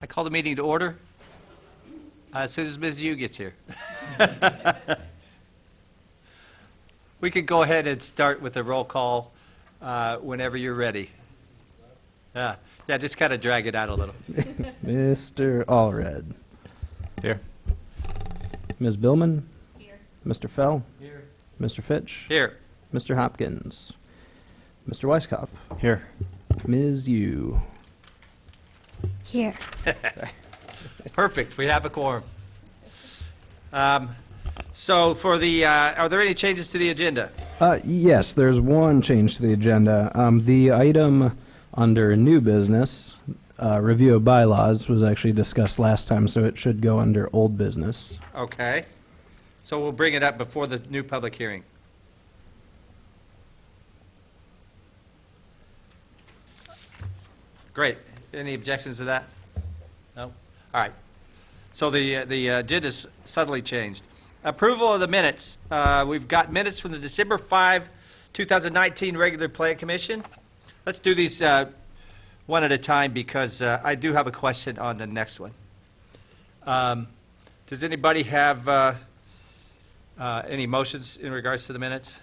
I call the meeting to order as soon as Ms. Yu gets here. We could go ahead and start with the roll call whenever you're ready. Yeah, just kind of drag it out a little. Mr. Allred. Here. Ms. Billman. Here. Mr. Fell. Here. Mr. Fitch. Here. Mr. Hopkins. Mr. Weiskopf. Here. Ms. Yu. Here. Perfect. We have a quorum. So for the, are there any changes to the agenda? Yes, there's one change to the agenda. The item under new business, review of bylaws, was actually discussed last time, so it should go under old business. Okay. So we'll bring it up before the new public hearing. Great. Any objections to that? No? All right. So the agenda's suddenly changed. Approval of the minutes. We've got minutes from the December 5, 2019 regular plan commission. Let's do these one at a time because I do have a question on the next one. Does anybody have any motions in regards to the minutes?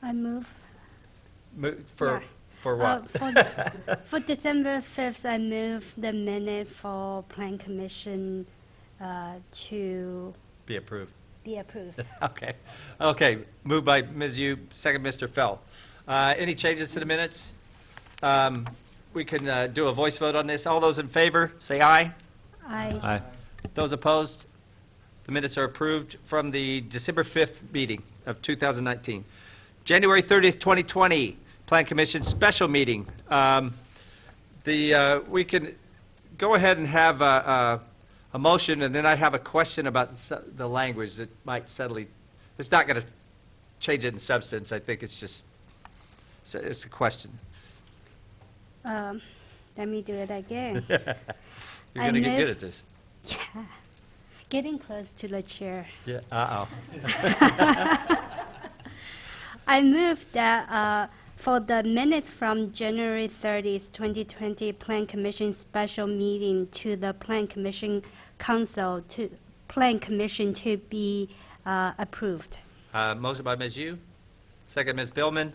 I move. For what? For December 5th, I move the minute for Plan Commission to Be approved. be approved. Okay. Okay. Moved by Ms. Yu, second Mr. Fell. Any changes to the minutes? We can do a voice vote on this. All those in favor, say aye. I Those opposed? The minutes are approved from the December 5th meeting of 2019. January 30th, 2020, Plan Commission special meeting. We can go ahead and have a motion, and then I have a question about the language that might subtly, it's not going to change it in substance. I think it's just, it's a question. let me do it again. You're I going to get move- good at this. Yeah, getting close to the chair. Yeah. Uh-oh. I move that for the minutes from January 30th, 2020 Plan Commission special meeting to the Plan Commission Council to Plan Commission to be approved. Motion by Ms. Yu, second Ms. Billman.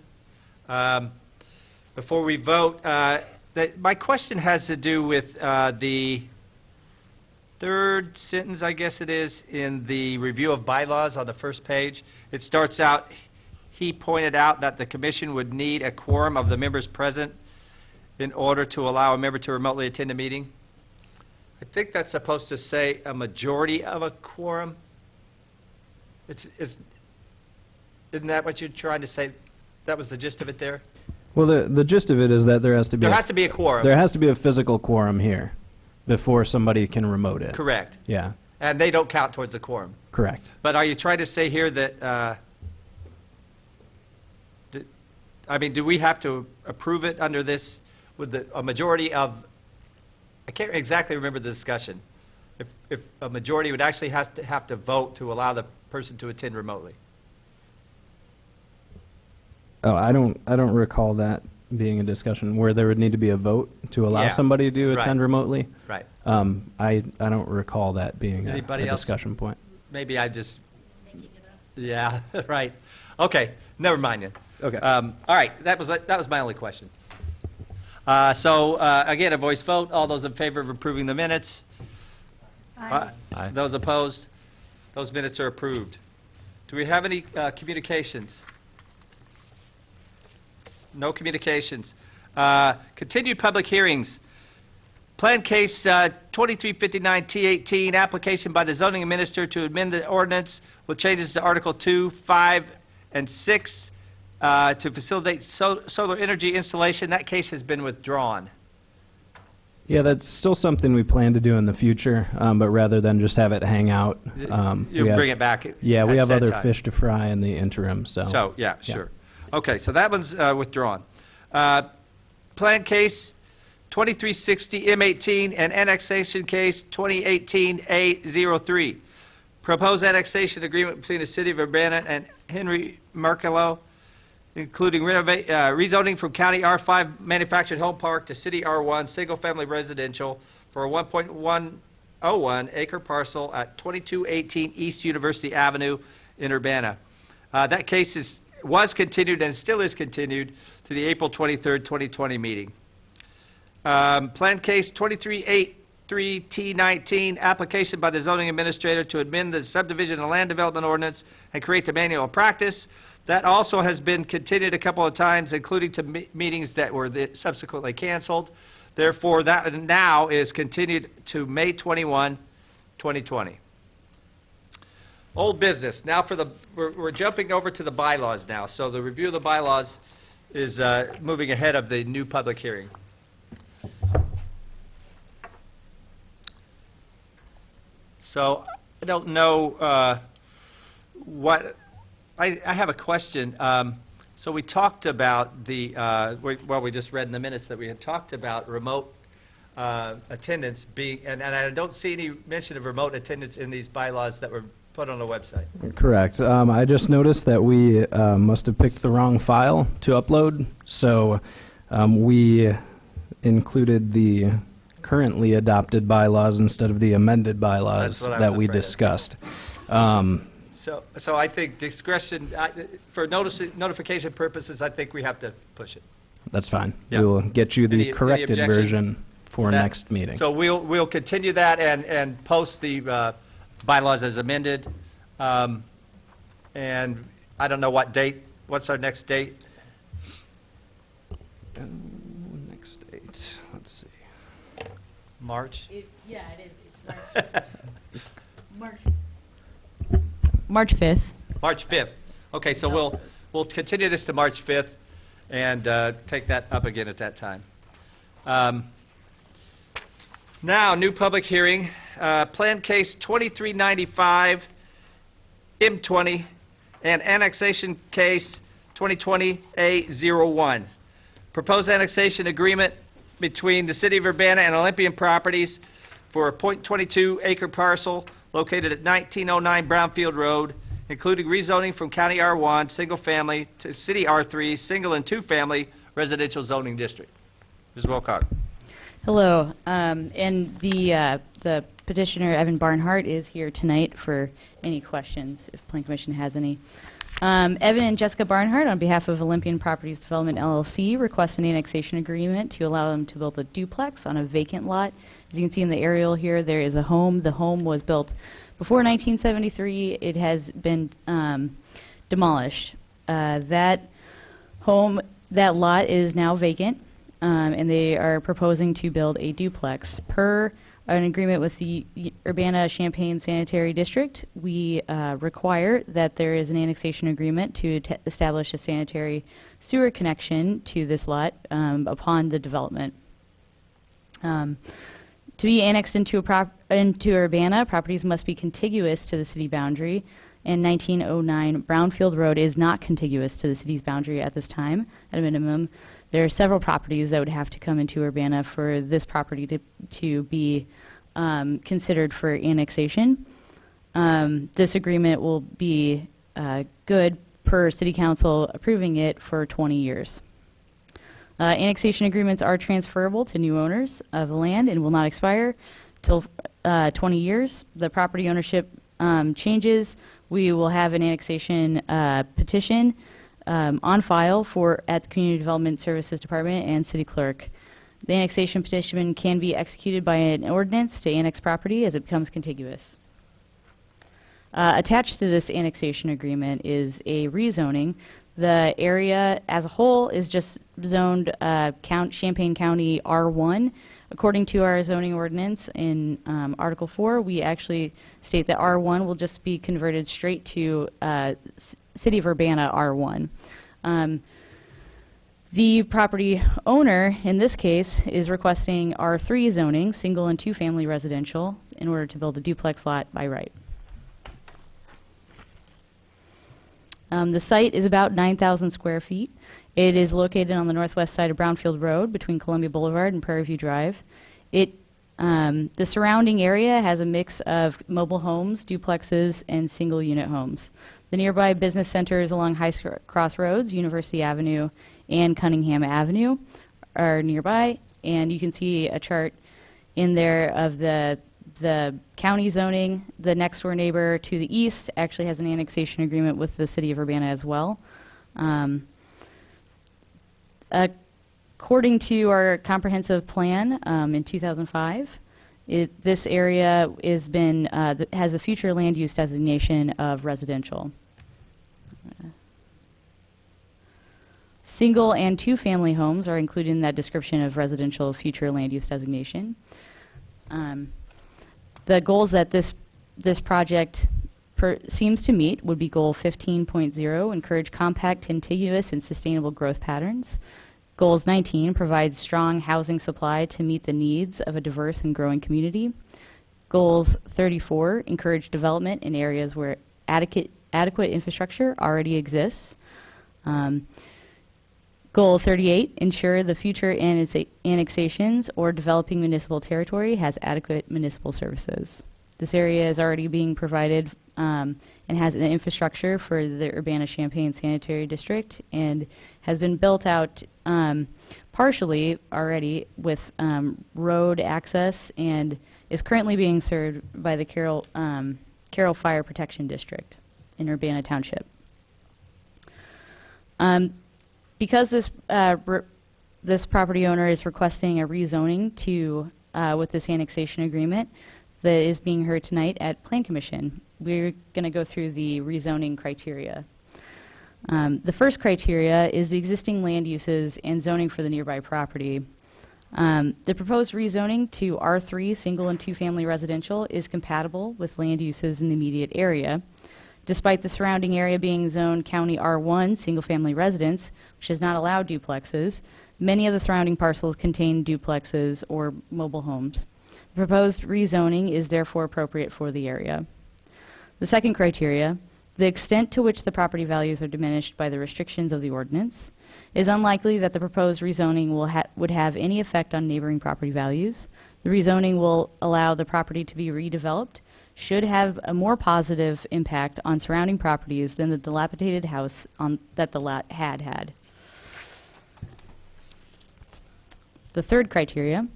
Before we vote, my question has to do with the third sentence, I guess it is, in the review of bylaws on the first page. It starts out, he pointed out that the commission would need a quorum of the members present in order to allow a member to remotely attend a meeting. I think that's supposed to say a majority of a quorum. Isn't that what you're trying to say? That was the gist of it there? Well, the gist of it is that there has to be There has to be a quorum. there has to be a physical quorum here before somebody can remote it. Correct. Yeah, And they don't count towards the quorum. correct. But are you trying to say here that, do we have to approve it under this with a majority of, I can't exactly remember the discussion. If a majority would actually have to vote to allow the person to attend remotely. Oh, I don't recall that being a discussion where there would need to be a vote to allow Yeah, somebody to right. attend remotely. Right. I don't recall that being a Anybody else? discussion point. Maybe I just, yeah, right. Okay, never mind then. Okay. All right, that was my only question. So again, a voice vote. All those in favor of approving the minutes? Aye. Aye. Those opposed? Those minutes are approved. Do we have any communications? No communications. Continued public hearings. Plan case 2359 T18, application by the zoning administrator to amend the ordinance with changes to Article 2, 5, and 6 to facilitate solar energy installation. That case has been withdrawn. Yeah, that's still something we plan to do in the future, but rather than just have it hang out, You'll bring it back. Yeah, we at have said other time. fish to fry in the interim. So, yeah, sure. Okay, so that one's withdrawn. Plan case 2360 M18 and annexation case 2018 A03. Proposed annexation agreement between the City of Urbana and Henry Mercalo including rezoning from County R5 Manufactured Home Park to City R1 Single Family Residential for a 1.101 acre parcel at 2218 East University Avenue in Urbana. That case was continued and still is continued to the April 23rd, 2020 meeting. Plan case 2383T19, application by the zoning administrator to amend the subdivision and land development ordinance and create the manual of practice. That also has been continued a couple of times, including to meetings that were subsequently canceled. Therefore, that now is continued to May 21, 2020. Old business. Now we're jumping over to the bylaws now. So the review of the bylaws is moving ahead of the new public hearing. So I don't know what, I have a question. So we talked about we just read in the minutes that we had talked about remote attendance being, and I don't see any mention of remote attendance in these bylaws that were put on the website. Correct. I just noticed that we must have picked the wrong file to upload, so we included the currently adopted bylaws instead of the amended bylaws That's what I that was we afraid of. discussed. So I think discretion, for notification purposes, I think we have to push it. That's fine. Yeah. We will get you the Any corrected objection version for That- next meeting. So we'll continue that and post the bylaws as amended. And I don't know what date, what's our next date? Next date, let's see. March? Yeah, it is. It's March 5th. March 5th. Okay, so we'll continue this to March 5th and take that up again at that time. Now, new public hearing, Plan Case 2395, M20, and Annexation Case 2020A01. Proposed annexation agreement between the City of Urbana and Olympian Properties for a .22 acre parcel located at 1909 Brownfield Road, including rezoning from County R1 single family to City R3 single and two family residential zoning district. Ms. Wilcox. Hello, and the petitioner, Evan Barnhart, is here tonight for any questions, if Plan Commission has any. Evan and Jessica Barnhart, on behalf of Olympian Properties Development LLC, request an annexation agreement to allow them to build a duplex on a vacant lot. As you can see in the aerial here, there is a home. The home was built before 1973. It has been demolished. That lot is now vacant, and they are proposing to build a duplex. Per an agreement with the Urbana-Champaign Sanitary District, we require that there is an annexation agreement to establish a sanitary sewer connection to this lot upon the development. To be annexed into Urbana, properties must be contiguous to the city boundary. In 1909, Brownfield Road is not contiguous to the city's boundary at this time, at a minimum. There are several properties that would have to come into Urbana for this property to be considered for annexation. This agreement will be good per City Council approving it for 20 years. Annexation agreements are transferable to new owners of the land and will not expire till 20 years. The property ownership changes. We will have an annexation petition on file at the Community Development Services Department and City Clerk. The annexation petition can be executed by an ordinance to annex property as it becomes contiguous. Attached to this annexation agreement is a rezoning. The area as a whole is just zoned Champaign County R1. According to our zoning ordinance in Article 4, we actually state that R1 will just be converted straight to City of Urbana R1. The property owner, in this case, is requesting R3 zoning, single and two-family residential, in order to build a duplex lot by right. The site is about 9,000 square feet. It is located on the northwest side of Brownfield Road between Columbia Boulevard and Prairie View Drive. It The surrounding area has a mix of mobile homes, duplexes, and single-unit homes. The nearby business centers along Crossroads, University Avenue, and Cunningham Avenue are nearby, and you can see a chart in there of the county zoning. The next door neighbor to the east actually has an annexation agreement with the city of Urbana as well. According to our comprehensive plan in 2005, this area has a future land use designation of residential. Single and two-family homes are included in that description of residential future land use designation. The goals that this project seems to meet would be Goal 15.0, encourage compact, contiguous, and sustainable growth patterns. Goals 19, provides strong housing supply to meet the needs of a diverse and growing community. Goals 34, encourage development in areas where adequate infrastructure already exists. Goal 38, ensure the future annexations or developing municipal territory has adequate municipal services. This area is already being provided and has an infrastructure for the Urbana-Champaign Sanitary District and has been built out partially already with road access and is currently being served by the Carroll Fire Protection District in Urbana Township. Because this property owner is requesting a rezoning to with this annexation agreement that is being heard tonight at Plan Commission, we're going to go through the rezoning criteria. The first criteria is the existing land uses and zoning for the nearby property. The proposed rezoning to R3 single and two-family residential is compatible with land uses in the immediate area. Despite the surrounding area being zoned County R1 single-family residence, which does not allow duplexes, many of the surrounding parcels contain duplexes or mobile homes. The proposed rezoning is therefore appropriate for the area. The second criteria, the extent to which the property values are diminished by the restrictions of the ordinance. It is unlikely that the proposed rezoning would have any effect on neighboring property values. The rezoning will allow the property to be redeveloped, should have a more positive impact on surrounding properties than the dilapidated house that the lot had. The third criteria,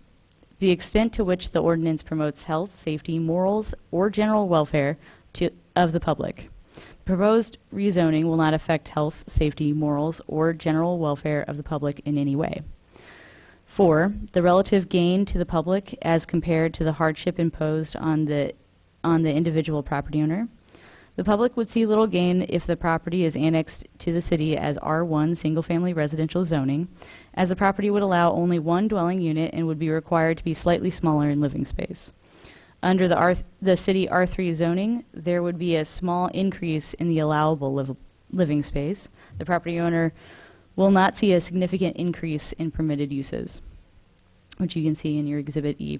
the extent to which the ordinance promotes health, safety, morals, or general welfare of the public. The proposed rezoning will not affect health, safety, morals, or general welfare of the public in any way. 4, the relative gain to the public as compared to the hardship imposed on the individual property owner. The public would see little gain if the property is annexed to the city as R1 single-family residential zoning, as the property would allow only one dwelling unit and would be required to be slightly smaller in living space. Under the city R3 zoning, there would be a small increase in the allowable living space. The property owner will not see a significant increase in permitted uses, which you can see in your Exhibit E.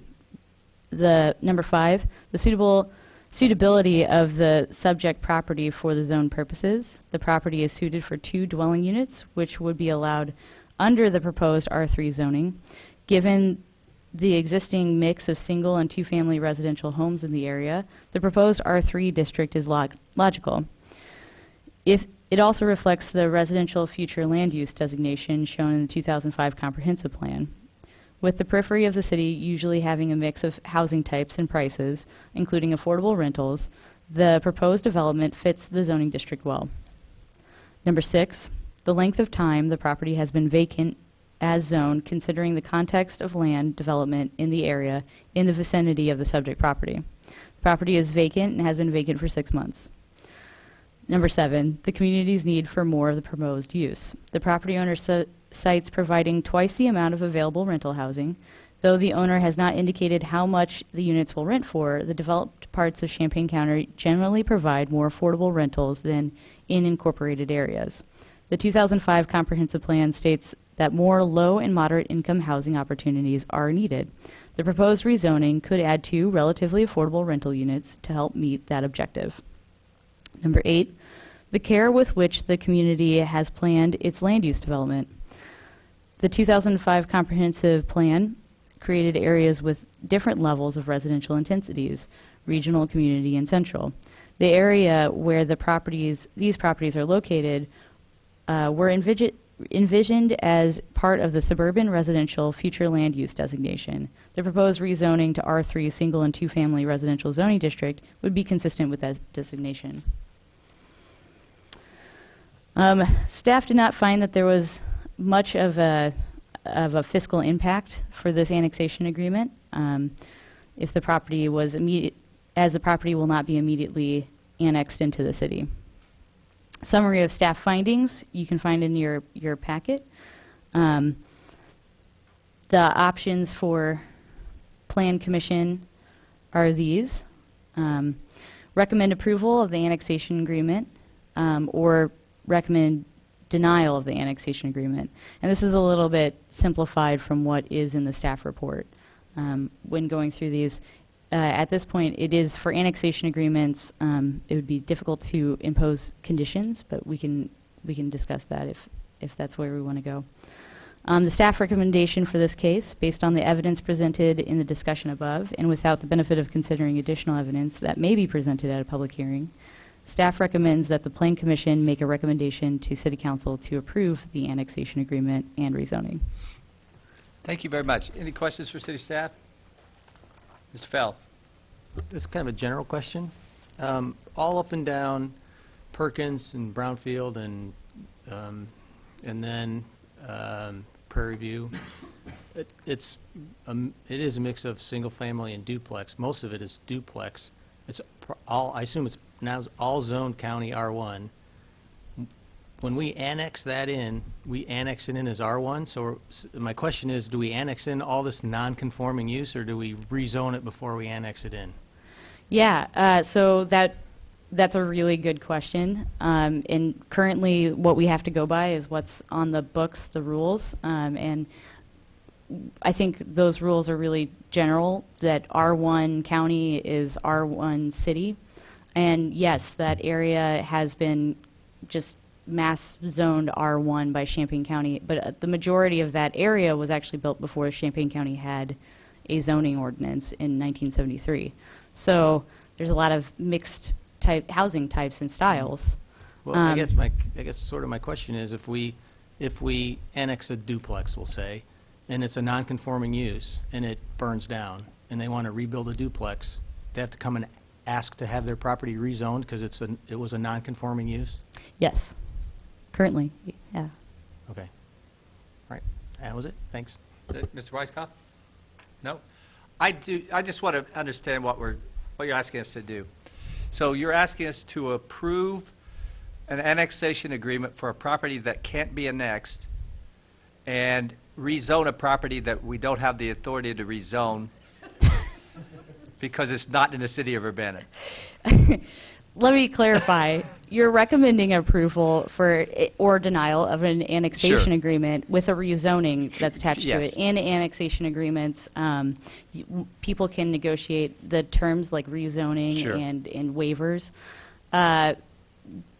The number 5, the suitability of the subject property for the zone purposes. The property is suited for 2 dwelling units, which would be allowed under the proposed R3 zoning. Given the existing mix of single and two-family residential homes in the area, the proposed R3 district is logical. If it also reflects the residential future land use designation shown in the 2005 comprehensive plan. With the periphery of the city usually having a mix of housing types and prices, including affordable rentals, the proposed development fits the zoning district well. Number 6, the length of time the property has been vacant as zoned, considering the context of land development in the area in the vicinity of the subject property. The property is vacant and has been vacant for 6 months. Number 7, the community's need for more of the proposed use. The property owner cites providing twice the amount of available rental housing. Though the owner has not indicated how much the units will rent for, the developed parts of Champaign County generally provide more affordable rentals than in incorporated areas. The 2005 comprehensive plan states that more low and moderate income housing opportunities are needed. The proposed rezoning could add 2 relatively affordable rental units to help meet that objective. Number 8, the care with which the community has planned its land use development. The 2005 comprehensive plan created areas with different levels of residential intensities, regional, community, and central. The area where these properties are located were envisioned as part of the suburban residential future land use designation. The proposed rezoning to R3 single and two-family residential zoning district would be consistent with that designation. Staff did not find that there was much of a fiscal impact for this annexation agreement. If the property was as the property will not be immediately annexed into the city. Summary of staff findings you can find in your packet. The options for Plan Commission are these. Recommend approval of the annexation agreement or recommend denial of the annexation agreement. And this is a little bit simplified from what is in the staff report. When going through these, at this point, it is for annexation agreements, it would be difficult to impose conditions, but we can discuss that if that's where we want to go. The staff recommendation for this case, based on the evidence presented in the discussion above, and without the benefit of considering additional evidence that may be presented at a public hearing, staff recommends that the Plan Commission make a recommendation to City Council to approve the annexation agreement and rezoning. Thank you very much. Any questions for city staff? Mr. Fell? This is kind of a general question. All up and down Perkins and Brownfield and then Prairie View, it is a mix of single family and duplex. Most of it is duplex. It's all, I assume it's now all zoned county R1. When we annex that in, we annex it in as R1. So my question is, do we annex in all this non-conforming use, or do we rezone it before we annex it in? Yeah, so that's a really good question. And currently, what we have to go by is what's on the books, the rules. And I think those rules are really general, that R1 county is R1 city. And yes, that area has been just mass zoned R1 by Champaign County, but the majority of that area was actually built before Champaign County had a zoning ordinance in 1973. So there's a lot of mixed type housing types and styles. Well, I guess sort of my question is, if we annex a duplex, we'll say, and it's a non-conforming use and it burns down, and they want to rebuild a duplex, they have to come and ask to have their property rezoned because it was a non-conforming use? Yes, currently, yeah. Okay. All right. That was it. Thanks. Mr. Weisskopf? No? I just want to understand what you're asking us to do. So you're asking us to approve an annexation agreement for a property that can't be annexed and rezone a property that we don't have the authority to rezone because it's not in the city of Urbana. Let me clarify. You're recommending approval for or denial of an annexation Sure. agreement with a rezoning that's attached Yes. to it. In annexation agreements, people can negotiate the terms like rezoning Sure. and waivers.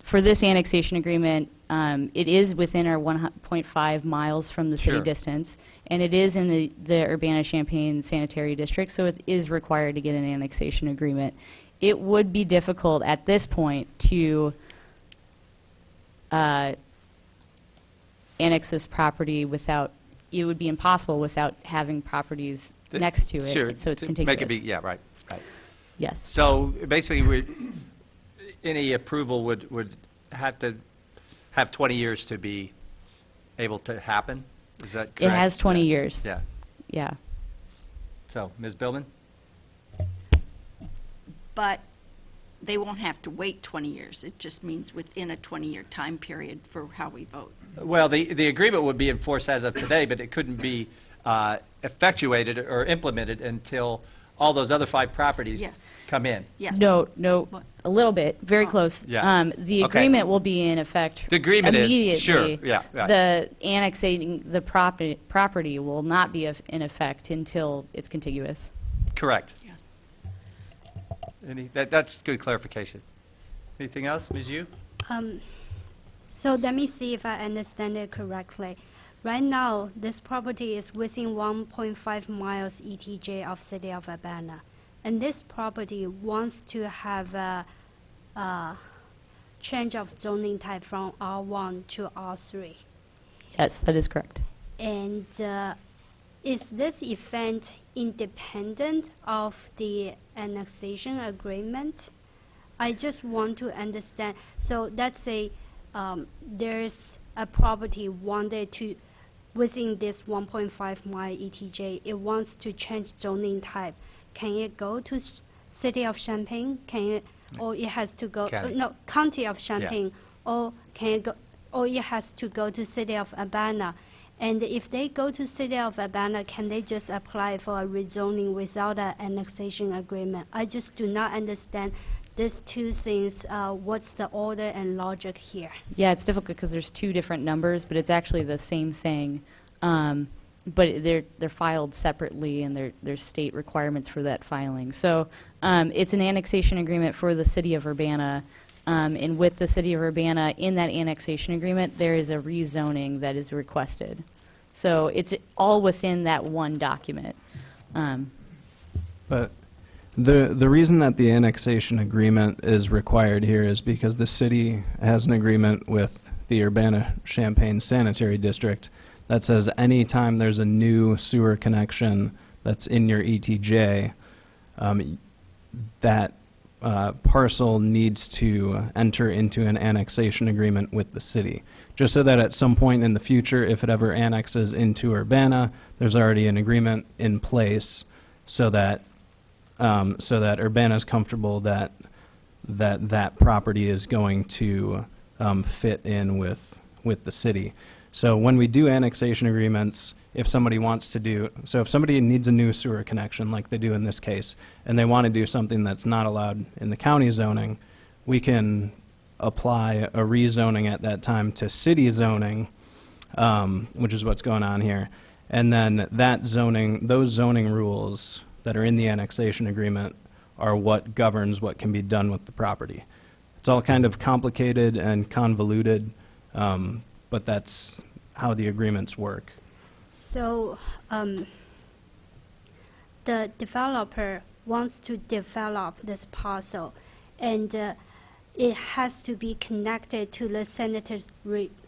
For this annexation agreement, it is within our 1.5 miles from the city Sure. distance, and it is in the Urbana-Champaign Sanitary District, so it is required to get an annexation agreement. It would be difficult at this point to annex this property without, it would be impossible without having properties next to it, Sure. so it's to contiguous. Make it be, yeah, right. Yes. So basically, any approval would have to have 20 years to be able to happen? Is that correct? It has 20 Yeah. years. Yeah. Yeah. So, Ms. Billman? But they won't have to wait 20 years. It just means within a 20-year time period for how we vote. Well, the agreement would be enforced as of today, but it couldn't be effectuated or implemented until all those other 5 properties Yes. come in. Yes. No, What? a little bit, very Oh. close. Yeah. The Okay. agreement will be in effect The agreement is, immediately. sure, yeah, right. The annexating the property will not be in effect until it's contiguous. Correct. Yeah. That's good clarification. Anything else, Ms. Yu? So let me see if I understand it correctly. right now, this property is within 1.5 miles ETJ of City of Urbana. And this property wants to have a change of zoning type from R1 to R3. Yes, that is correct. And is this event independent of the annexation agreement? I just want to understand. So let's say there's a property wanted to, within this 1.5 mile ETJ, it wants to change zoning type. Can it go to City of Champaign? Can it, or it has to go, County. no, County of Champaign, or can it go, or it has to go to City of Urbana? And if they go to City of Urbana, can they just apply for a rezoning without an annexation agreement? I just do not understand these two things. What's the order and logic here? Yeah, it's difficult because there's two different numbers, but it's actually the same thing. But they're filed separately, and there's state requirements for that filing. So it's an annexation agreement for the city of Urbana, and with the city of Urbana, in that annexation agreement, there is a rezoning that is requested. So it's all within that one document. But the reason that the annexation agreement is required here is because the city has an agreement with the Urbana-Champaign Sanitary District that says any time there's a new sewer connection that's in your ETJ, that parcel needs to enter into an annexation agreement with the city, just so that at some point in the future, if it ever annexes into Urbana, there's already an agreement in place so that Urbana is comfortable that that property is going to fit in with the city. So when we do annexation agreements, if somebody wants to do, so if somebody needs a new sewer connection like they do in this case, and they want to do something that's not allowed in the county zoning, we can apply a rezoning at that time to city zoning, which is what's going on here. And then that zoning, those zoning rules that are in the annexation agreement are what governs what can be done with the property. It's all kind of complicated and convoluted, but that's how the agreements work. So the developer wants to develop this parcel, and it has to be connected to the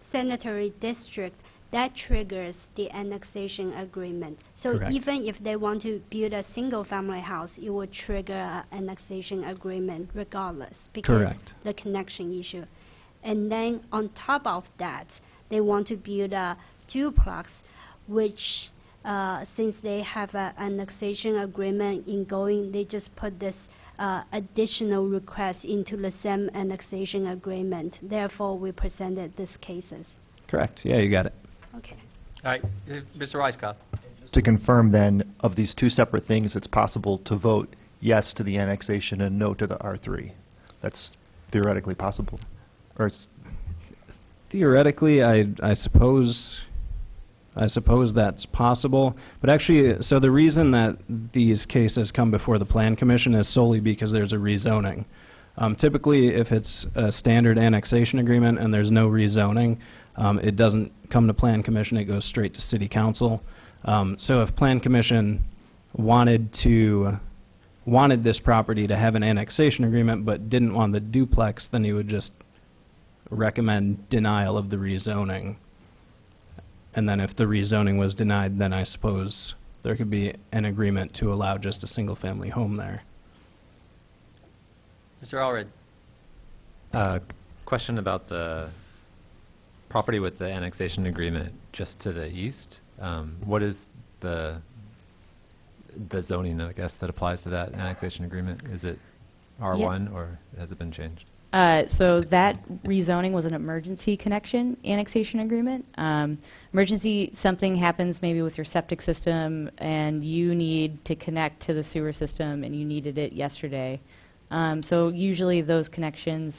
sanitary district. That triggers the annexation agreement. So Correct. even if they want to build a single-family house, it will trigger an annexation agreement regardless, because Correct. the connection issue. And then on top of that, they want to build a duplex, which since they have an annexation agreement in going, they just put this additional request into the same annexation agreement. Therefore, we presented these cases. Correct. Yeah, you got it. Okay. All right, Mr. Weisskopf. To confirm then, of these two separate things, it's possible to vote yes to the annexation and no to the R3. That's theoretically possible. Or it's, Theoretically, I suppose that's possible. But actually, so the reason that these cases come before the Plan Commission is solely because there's a rezoning. Typically, if it's a standard annexation agreement and there's no rezoning, it doesn't come to Plan Commission, it goes straight to City Council. So if Plan Commission wanted this property to have an annexation agreement but didn't want the duplex, then he would just recommend denial of the rezoning. And then if the rezoning was denied, then I suppose there could be an agreement to allow just a single-family home there. Mr. Allred. Question about the property with the annexation agreement just to the east. What is the zoning, I guess, that applies to that annexation agreement? Is it R1 or has it been changed? So that rezoning was an emergency connection annexation agreement. Emergency, something happens maybe with your septic system and you need to connect to the sewer system and you needed it yesterday. So usually those connection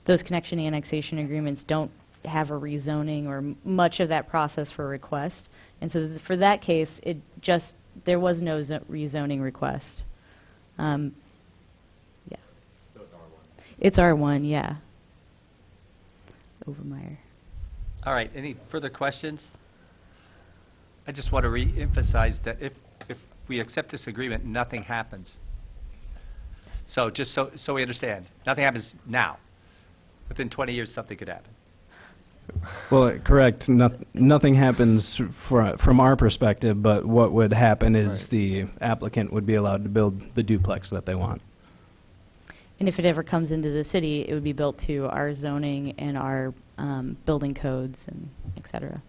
annexation agreements don't have a rezoning or much of that process for request. And so for that case, there was no rezoning request. It's R1, yeah. Overmeyer. All right, any further questions? I just want to re-emphasize that if we accept this agreement, nothing happens. So just so we understand, nothing happens now. Within 20 years, something could happen. Well, correct. Nothing happens from our perspective, but what would happen is Right. the applicant would be allowed to build the duplex that they want. And if it ever comes into the city, it would be built to our zoning and our building codes and et cetera.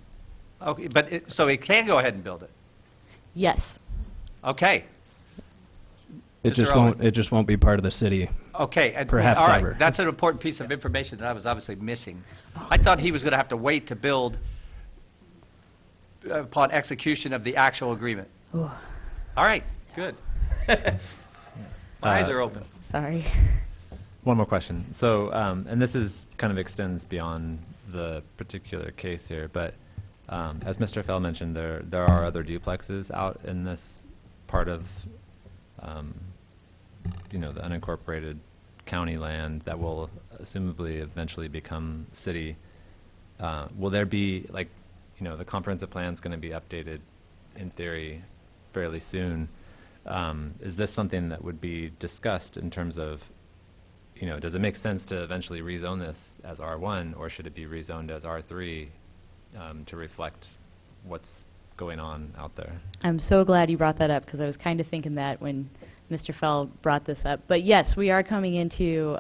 Okay, but so it can go ahead and build it? Yes. Okay, It Mr. just Owen. won't. It just won't be part of the city. okay. And- Perhaps all right, ever. that's an important piece of information that I was obviously missing. I thought he was going to have to wait to build upon execution of the actual agreement. Ooh, All right, good. My eyes are open. sorry. One more question. So, and this is kind of extends beyond the particular case here, but as Mr. Fell mentioned, there are other duplexes out in this part of, the unincorporated county land that will assumably eventually become city. Will there be, the comprehensive plan's going to be updated in theory fairly soon. Is this something that would be discussed in terms of, does it make sense to eventually rezone this as R1, or should it be rezoned as R3 to reflect what's going on out there? I'm so glad you brought that up because I was kind of thinking that when Mr. Fell brought this up. But yes, we are coming into,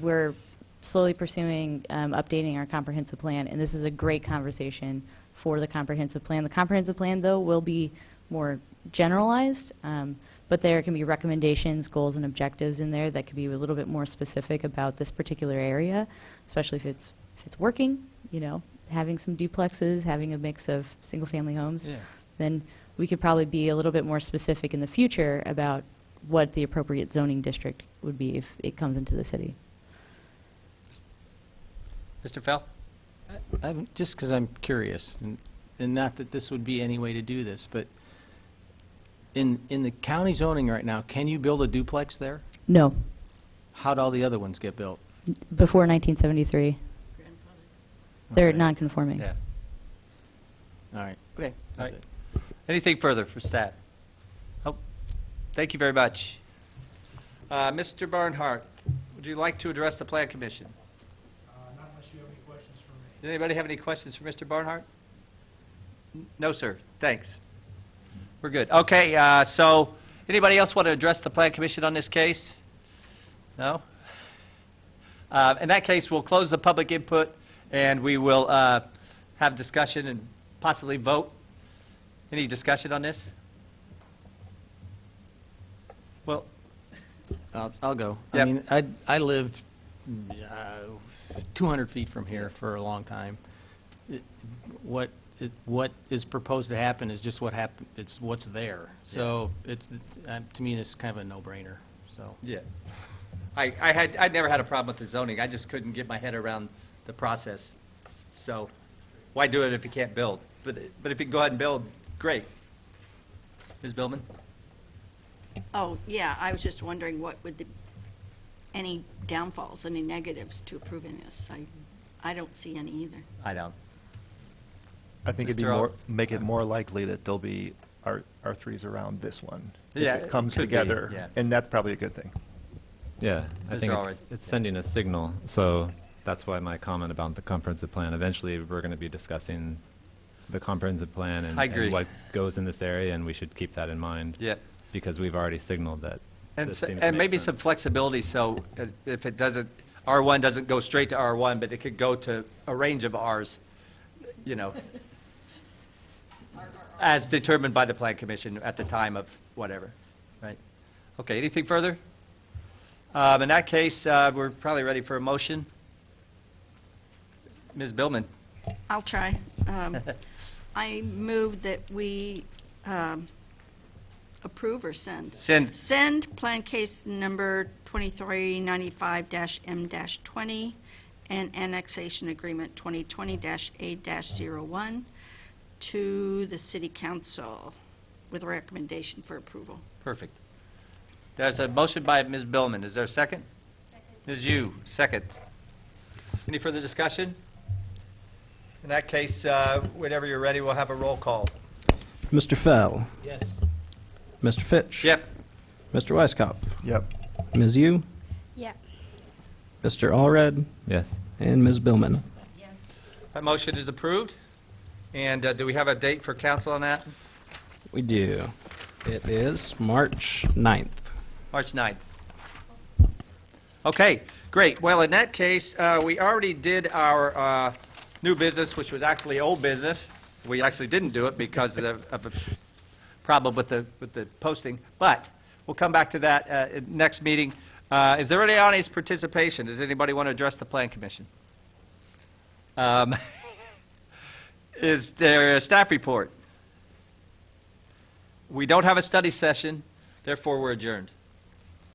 we're slowly pursuing updating our comprehensive plan, and this is a great conversation for the comprehensive plan. The comprehensive plan, though, will be more generalized, but there can be recommendations, goals, and objectives in there that could be a little bit more specific about this particular area, especially if it's working, having some duplexes, having a mix of single-family homes. Yeah. Then we could probably be a little bit more specific in the future about what the appropriate zoning district would be if it comes into the city. Mr. Fell? Just because I'm curious, and not that this would be any way to do this, but in the county zoning right now, can you build a duplex there? No, How'd all the other ones get built? before 1973. They're Okay. non-conforming. Yeah. All right, okay. All right. Anything further for staff? Oh, thank you very much. Mr. Barnhart, would you like to address the Plan Commission? Not unless you have any questions for me. Does anybody have any questions for Mr. Barnhart? No, sir. Thanks. We're good. Okay, so anybody else want to address the Plan Commission on this case? No? In that case, we'll close the public input, and we will have discussion and possibly vote. Any discussion on this? Well, I'll go. Yep. I mean, I lived 200 feet from here for a long time. What is proposed to happen is just what happened, it's what's there. So to me, it's kind of a no-brainer, so. yeah. I'd never had a problem with the zoning. I just couldn't get my head around the process. So why do it if you can't build? But if you can go ahead and build, great. Ms. Billman? Oh, yeah, I was just wondering what would any downfalls, any negatives to approving this? I don't see any either. I don't. I think it'd be Mr. more, Owen? make it more likely that there'll be R3s around this one. Yeah, If it comes could be, together. yeah. And that's probably a good thing. Yeah, I Mr. think Allred. it's sending a signal. So that's why my comment about the comprehensive plan. Eventually, we're going to be discussing the comprehensive plan I agree. and what goes in this area, and we should keep that in mind. Yeah. Because we've already signaled that And this s- seems to and make maybe sense. some flexibility, so if it doesn't, R1 doesn't go straight to R1, but it could go to a range of Rs, as determined by the Plan Commission at the time of whatever, right? Okay, anything further? In that case, we're probably ready for a motion. Ms. Billman? I'll try. I move that we approve or send? Send. Send Plan Case Number 2395-M-20 and Annexation Agreement 2020-A-01 to the City Council with a recommendation for approval. Perfect. There's a motion by Ms. Billman. Is there a second? Ms. Yu, second. Any further discussion? In that case, whenever you're ready, we'll have a roll call. Mr. Fell, Yes. Mr. Fitch. Yep. Mr. Weiskopf, Yep. Ms. Yu, Yeah. Mr. Allred, Yes. and Ms. Billman. That motion is approved. And do we have a date for council on that? We do. It is March 9th. March 9th. Okay, great. Well, in that case, we already did our new business, which was actually old business. We actually didn't do it because of a problem with the posting, but we'll come back to that at next meeting. Is there any audience participation? Does anybody want to address the Plan Commission? Is there a staff report? We don't have a study session, therefore we're adjourned.